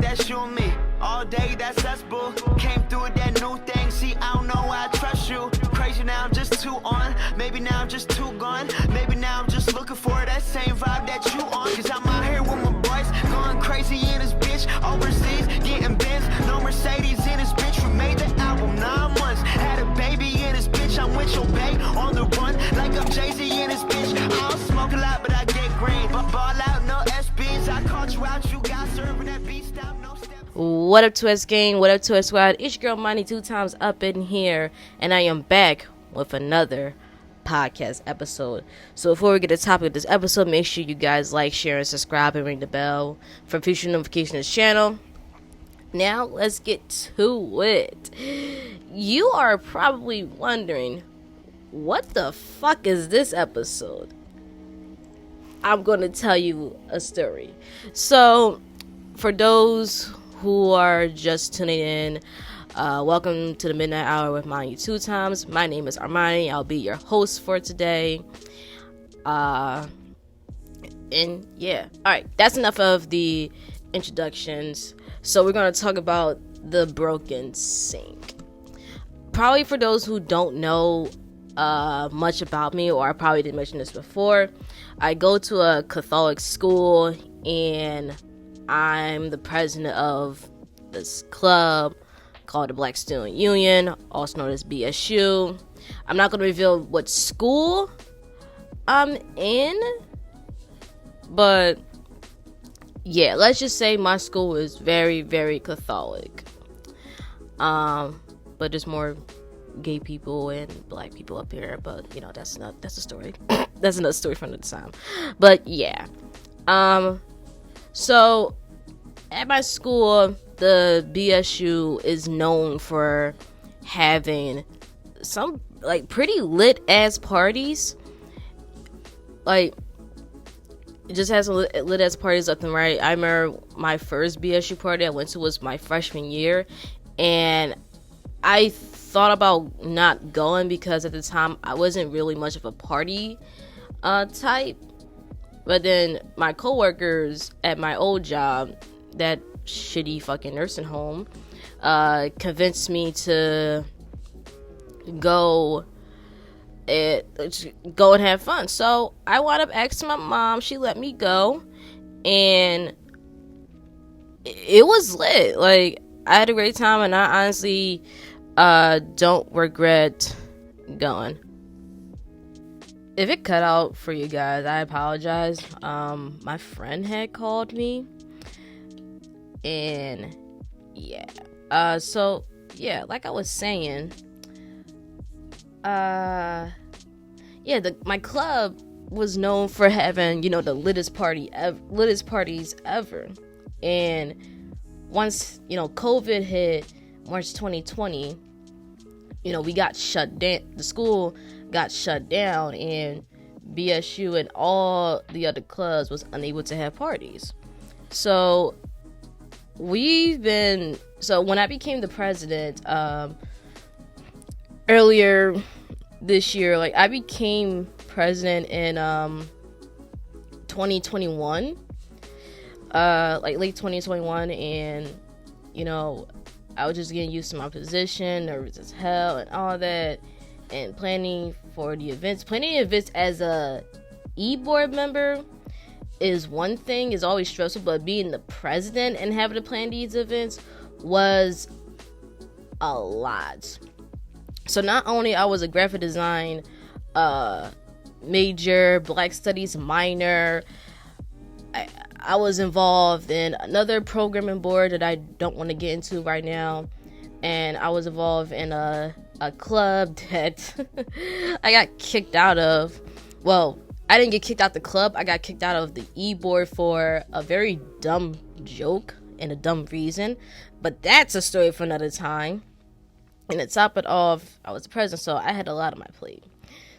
that's you and me. All day, that's us, boo. Came through with that new thing. See, I don't know why I trust you. Crazy now, I'm just too on. Maybe now I'm just too gone. Maybe now I'm just looking for that same vibe that you on. Cause I'm out here with my boys, going crazy in this bitch. Overseas, getting Benz, no Mercedes in this bitch. We made the album 9 months. Had a baby in this bitch. I'm with your bae on the run, like I'm Jay-Z in this bitch. I don't smoke a lot, but I get green. But ball out, no SBs. I caught you out, you got serving that beat stop, no steps. What up to us gang, what up to us squad, it's your girl Money 2 times up in here, and I am back with another podcast episode. So before we get to the topic of this episode, make sure you guys like, share, and subscribe, and ring the bell for future notifications of this channel. Now let's get to it. You are probably wondering, what the fuck is this episode? I'm going to tell you a story. So for those who are just tuning in, welcome to the Midnight Hour with Money 2 times. My name is Armani. I'll be your host for today. And yeah, alright, that's enough of the introductions. So we're going to talk about the broken sink. Probably for those who don't know much about me, or I probably didn't mention this before, I go to a Catholic school and I'm the president of this club called the Black Student Union, also known as BSU. I'm not going to reveal what school I'm in, but yeah, let's just say my school is very, very Catholic. But there's more gay people and black people up here, but you know, that's a story. That's another story from another time. But yeah. So at my school, the BSU is known for having some like pretty lit ass parties. Like, it just has some lit ass parties left and right. I remember my first BSU party I went to was my freshman year, and I thought about not going because at the time I wasn't really much of a party type. But then my coworkers at my old job, that shitty fucking nursing home, convinced me to go and have fun. So I wound up asking my mom. She let me go, and it was lit. Like, I had a great time, and I honestly don't regret going. If it cut out for you guys, I apologize. My friend had called me, and yeah. So yeah, like I was saying, my club was known for having, you know, the littest parties ever. And once, you know, COVID hit March 2020, you know, we got shut down. The school got shut down, and BSU and all the other clubs was unable to have parties. So when I became the president earlier this year, like I became president in 2021, like late 2021, and you know, I was just getting used to my position, nervous as hell and all that, and planning for the events. Planning events as a e-board member is one thing, is always stressful, but being the president and having to plan these events was a lot. So not only I was a graphic design major, Black Studies minor, I was involved in another programming board that I don't want to get into right now, and I was involved in a club that I got kicked out of. Well, I didn't get kicked out the club, I got kicked out of the e-board for a very dumb joke and a dumb reason, but that's a story for another time. And to top it off, I was the president, so I had a lot on my plate.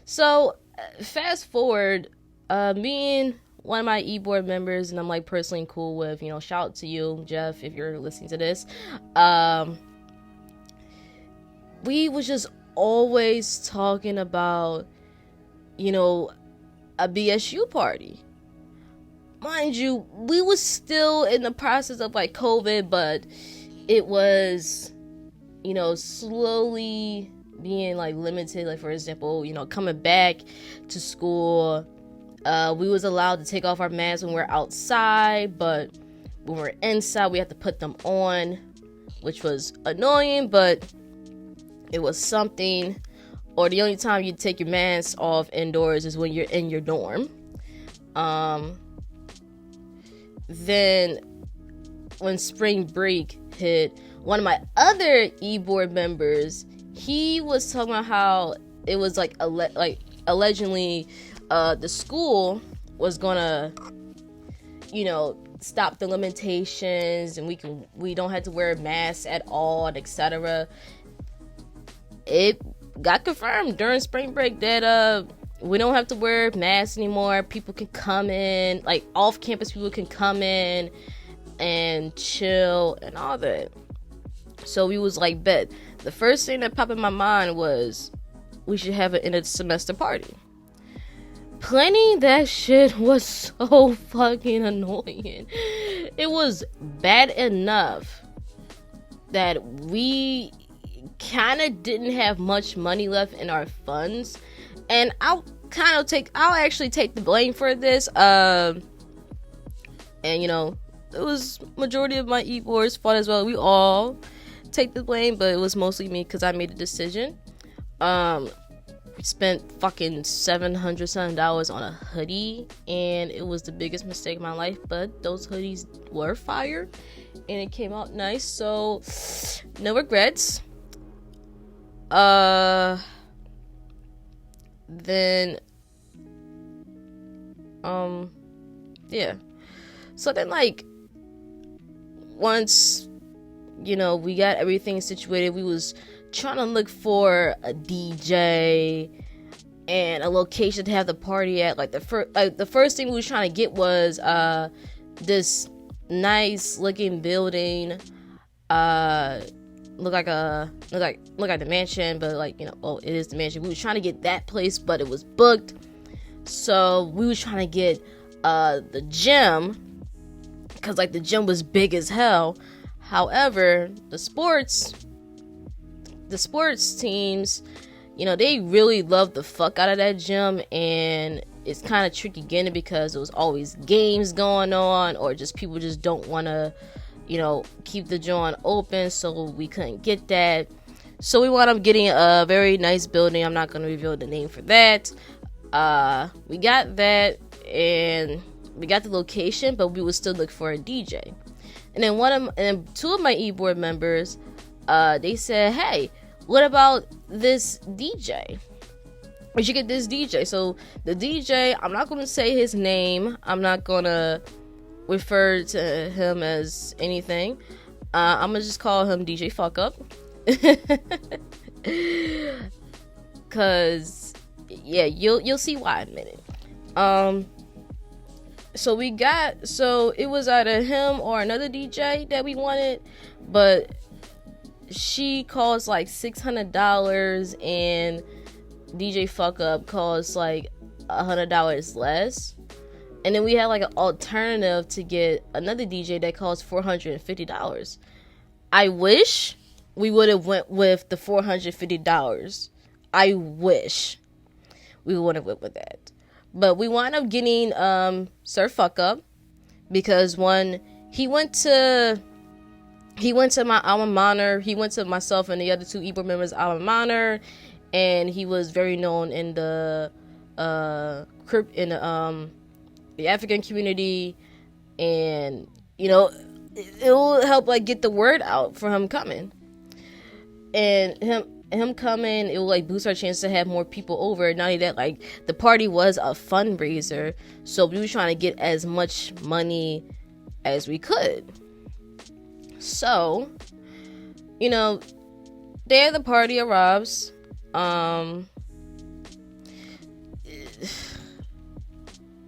So fast forward, me and one of my e-board members, and I'm like personally cool with, you know, shout out to you, Jeff, if you're listening to this, we was just always talking about, you know, a BSU party. mind you, we was still in the process of like COVID, but it was, you know, slowly being like limited. Like, for example, you know, coming back to school, we was allowed to take off our masks when we're outside, but when we're inside, we have to put them on, which was annoying, but it was something. Or the only time you take your mask off indoors is when you're in your dorm. Then when spring break hit, one of my other e-board members, he was talking about how it was like allegedly the school was gonna, you know, stop the limitations and we don't have to wear masks at all, etc. It got confirmed during spring break that we don't have to wear masks anymore. People can come in, like off-campus people can come in and chill and all that. So we was like, bet. The first thing that popped in my mind was we should have an end of semester party. Planning that shit was so fucking annoying. It was bad enough that we kind of didn't have much money left in our funds, and I'll actually take the blame for this. And you know, it was majority of my e-board's fault as well. We all take the blame, but it was mostly me because I made a decision. We spent fucking $700 on a hoodie, and it was the biggest mistake of my life, but those hoodies were fire and it came out nice, so no regrets. Then yeah, so then like once, you know, we got everything situated, we was trying to look for a DJ and a location to have the party at. Like the first thing we was trying to get was this nice looking building, look like the mansion, but like, you know, oh, it is the mansion. We was trying to get that place, but it was booked. So we was trying to get the gym, because like the gym was big as hell. However, the sports teams, you know, they really love the fuck out of that gym, and it's kind of tricky getting it because there was always games going on, or just people just don't want to, you know, keep the joint open, so we couldn't get that. So we wound up getting a very nice building. I'm not going to reveal the name for that. We got that, and we got the location, but we would still look for a DJ. And then two of my e-board members, they said, hey, what about this DJ? We should get this DJ. So the DJ, I'm not going to say his name. I'm not going to refer to him as anything. I'm going to just call him DJ Fuck Up. Cause yeah, you'll see why in a minute. So it was either him or another DJ that we wanted, but she costs like $600 and DJ Fuck Up costs like $100 less. And then we had like an alternative to get another DJ that costs $450. I wish we would have went with the $450. I wish we would have went with that. But we wound up getting Sir Fuck Up, because one, he went to my alma mater. He went to myself and the other two e-board members' alma mater, and he was very known in the African community, and you know, it will help like get the word out for him coming, and him coming, it will like boost our chance to have more people over. Not only that, like the party was a fundraiser, so we were trying to get as much money as we could. So, you know, day of the party arrives.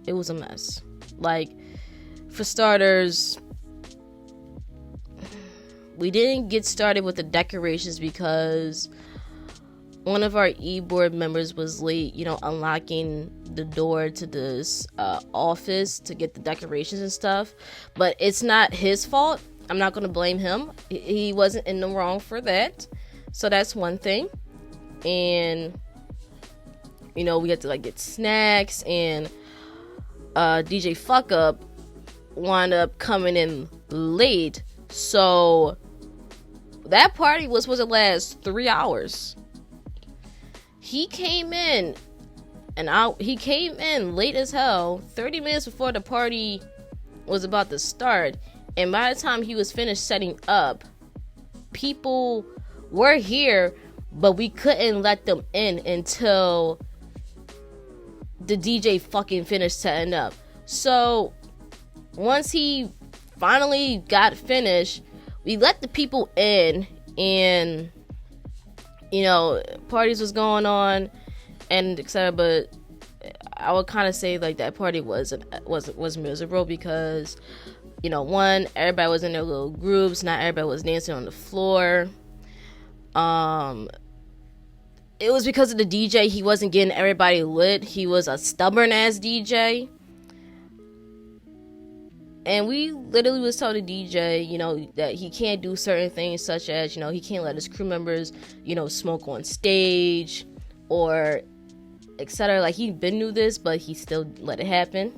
It was a mess. Like, for starters, we didn't get started with the decorations because one of our e-board members was late, unlocking the door to this office to get the decorations and stuff. But it's not his fault. I'm not going to blame him. He wasn't in the wrong for that. So that's one thing. And, we had to get snacks, and DJ Fuck Up wound up coming in late. So that party was supposed to last 3 hours. He came in, he came in late as hell, 30 minutes before the party was about to start. And by the time he was finished setting up, people were here, but we couldn't let them in until the DJ fucking finished setting up. So once he finally got finished, we let the people in, and parties was going on and etc. But I would kind of say that party was miserable because one, everybody was in their little groups, not everybody was dancing on the floor. It was because of the DJ. He wasn't getting everybody lit. He was a stubborn ass DJ. And we literally was told the DJ, that he can't do certain things, such as, he can't let his crew members, smoke on stage or etc. He been knew this, but he still let it happen.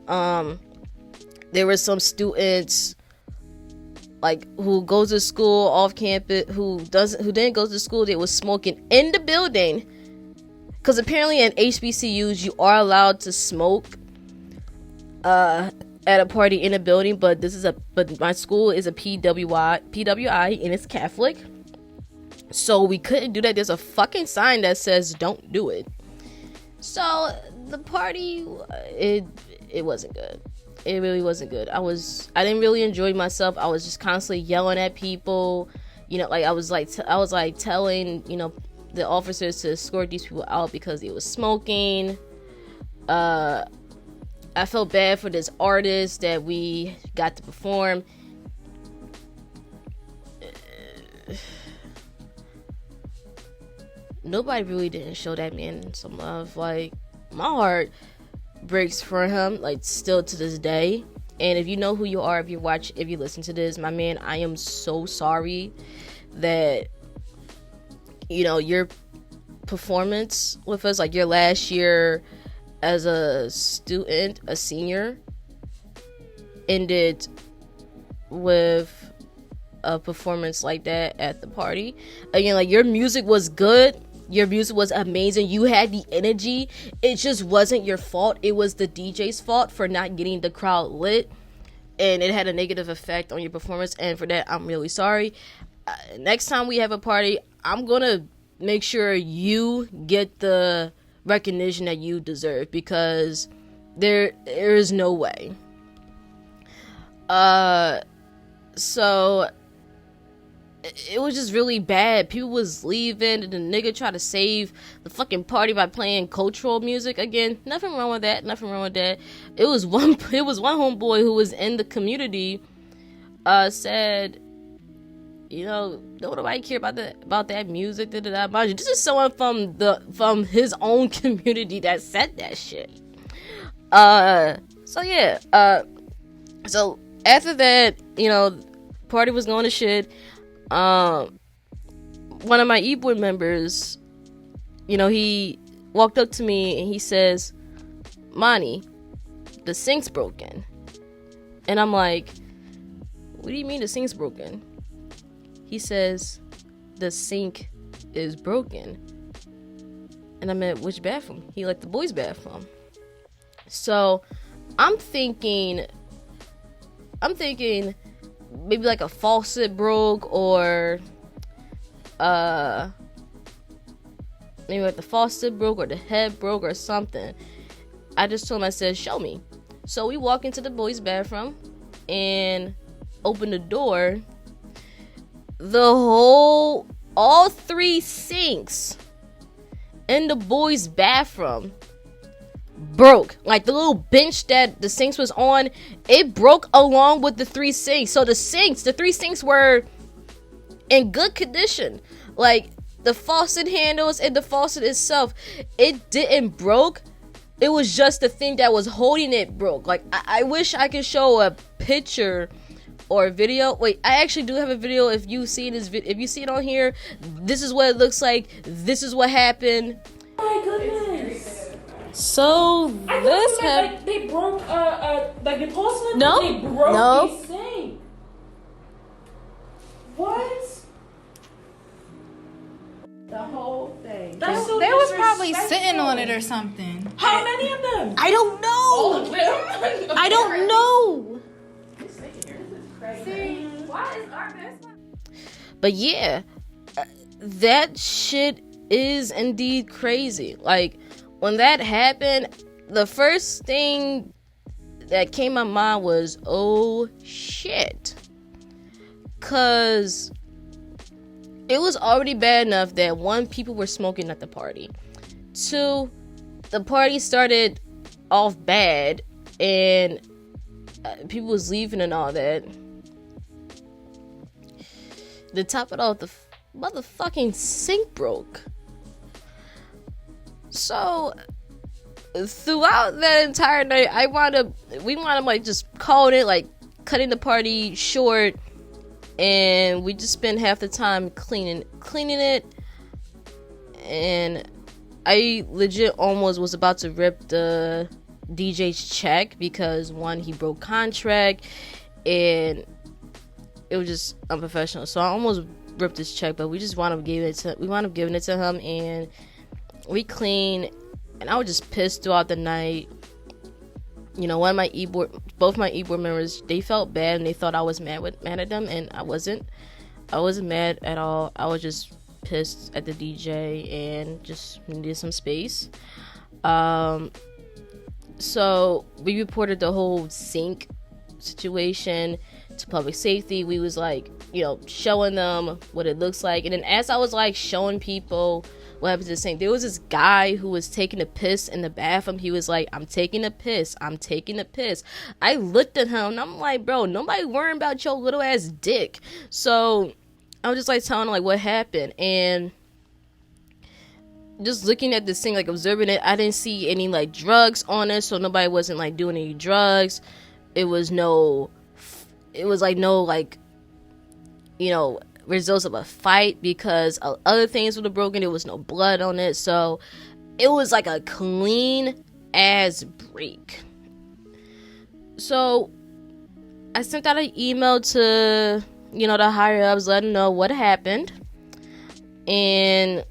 There were some students who goes to school off campus, who didn't go to school. They was smoking in the building, because apparently in HBCUs you are allowed to smoke at a party in a building, but my school is a PWI, and it's Catholic, so we couldn't do that. There's a fucking sign that says don't do it. So the party, it wasn't good. It really wasn't good. I didn't really enjoy myself. I was just constantly yelling at people. I was telling the officers to escort these people out because they was smoking. I felt bad for this artist that we got to perform. Nobody really didn't show that man some love. My heart breaks for him, still to this day. And if you know who you are, if you listen to this, my man, I am so sorry that your performance with us, your last year as a student, a senior, ended with a performance like that at the party. Again, your music was good. Your music was amazing. You had the energy. It just wasn't your fault. It was the DJ's fault for not getting the crowd lit. And it had a negative effect on your performance. And for that, I'm really sorry. Next time we have a party, I'm going to make sure you get the recognition that you deserve, because there is no way. So it was just really bad. People was leaving, and the nigga tried to save the fucking party by playing cultural music again. Nothing wrong with that. It was one homeboy who was in the community said, don't nobody care about that music. Mind you, this is someone from his own community that said that shit. So yeah. So after that, party was going to shit. One of my e-board members, he walked up to me and he says, "Monty, the sink's broken." And I'm like, "What do you mean the sink's broken?" He says, "The sink is broken." And I'm at, "Which bathroom?" He the boys' bathroom. So I'm thinking maybe a faucet broke, or maybe the faucet broke or the head broke or something. I just told him, I said, "Show me." So we walk into the boys' bathroom and open the door. All three sinks in the boys' bathroom broke. The little bench that the sinks was on, it broke along with the three sinks. So the three sinks were in good condition. the faucet handles and the faucet itself, it didn't broke. It was just the thing that was holding it broke. Like, I wish I could show a picture or a video. Wait, I actually do have a video. If you see if you see it on here, this is what it looks like. This is what happened. Oh my goodness. So this happened. Like they broke like the porcelain. No. They broke No. the sink. What? The whole thing. That's so They was probably disrespectful. sitting on it or something. How many of them? I don't know. All of them. I don't know. See, why is our best friend? But yeah, that shit is indeed crazy. Like, when that happened, the first thing that came to my mind was, oh shit. Cause it was already bad enough that, one, people were smoking at the party. Two, the party started off bad and people was leaving and all that. To top it off, the motherfucking sink broke. So throughout that entire night, we wound up like just calling it, like cutting the party short, and we just spent half the time cleaning it. And I legit almost was about to rip the DJ's check because, one, he broke contract and it was just unprofessional. So I almost ripped his check, but we just wound up giving it to him, and we cleaned. And I was just pissed throughout the night. You know, both my e-board members, they felt bad and they thought I was mad at them, and I wasn't. I wasn't mad at all. I was just pissed at the DJ and just needed some space. So we reported the whole sink situation to public safety. We was like, you know, showing them what it looks like. And then as I was like showing people what happened to the sink, there was this guy who was taking a piss in the bathroom. He was like, I'm taking a piss. I looked at him and I'm like, bro, nobody worrying about your little ass dick. So I was just like telling him like what happened, and just looking at this thing, like observing it, I didn't see any like drugs on it, so nobody wasn't like doing any drugs. It was like no like, you know, results of a fight, because other things would have broken. There was no blood on it, so it was like a clean ass break. So I sent out an email to, you know, the higher ups, letting them know what happened, and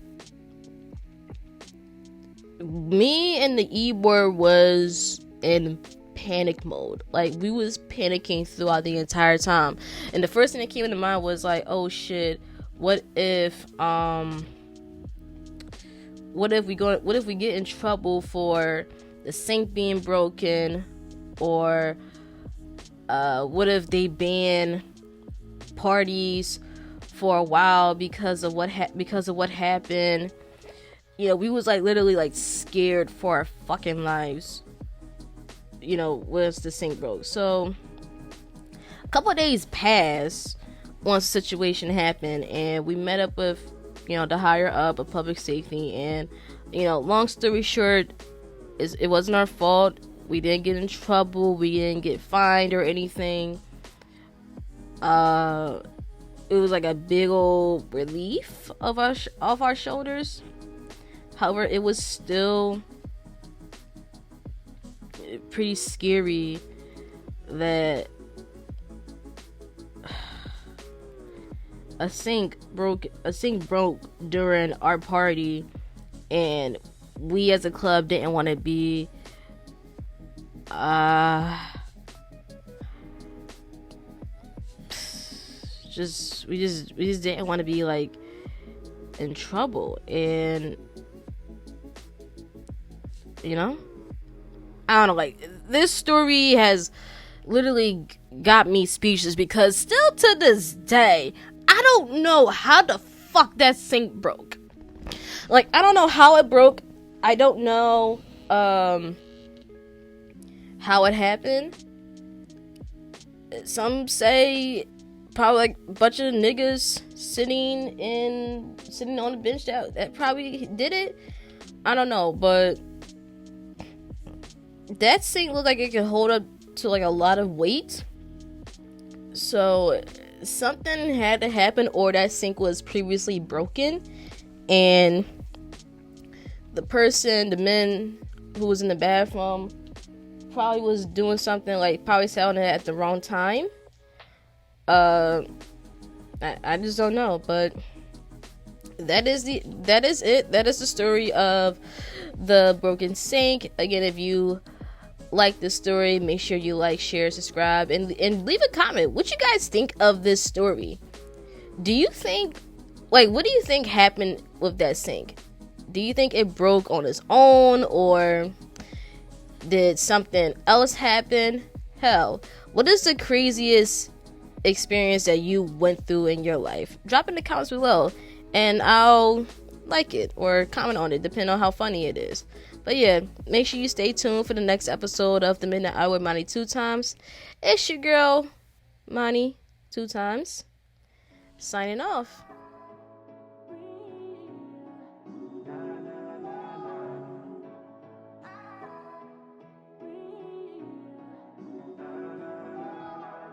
me and the e-board was in panic mode. Like, we was panicking throughout the entire time, and the first thing that came into mind was like, oh shit, what if we get in trouble for the sink being broken, or what if they ban parties for a while because of what happened. You know, we was like literally like scared for our fucking lives, you know, once the sink broke. So a couple of days passed once the situation happened, and we met up with, you know, the higher up of public safety. And, you know, long story short, it wasn't our fault. We didn't get in trouble. We didn't get fined or anything. It was like a big old relief off our shoulders. However, it was still pretty scary that a sink broke during our party, and we as a club didn't want to be we just didn't want to be like in trouble. And you know, I don't know, like, this story has literally got me speechless, because still to this day, I don't know how the fuck that sink broke. Like, I don't know how it broke. I don't know how it happened. Some say probably like a bunch of niggas sitting on the bench that probably did it. I don't know, but that sink looked like it could hold up to like a lot of weight. So something had to happen, or that sink was previously broken, and the men who was in the bathroom probably was doing something, like probably selling it at the wrong time. I just don't know, but that is it. That is the story of the broken sink. Again, if you like this story, make sure you like, share, subscribe, and leave a comment. What you guys think of this story? Do you think, like, what do you think happened with that sink? Do you think it broke on its own, or did something else happen? Hell, what is the craziest experience that you went through in your life? Drop in the comments below, and I'll like it or comment on it, depending on how funny it is. But yeah, make sure you stay tuned for the next episode of The Midnight Hour with Monty 2 Times. It's your girl, Monty 2 Times, signing off.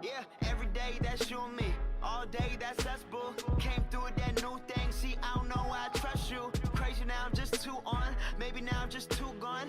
Yeah, every day that's you and me. All day that's us, boo. Came through with that new thing. See, I don't know why I trust you. Crazy now, I'm just too on. Maybe now I'm just too gone.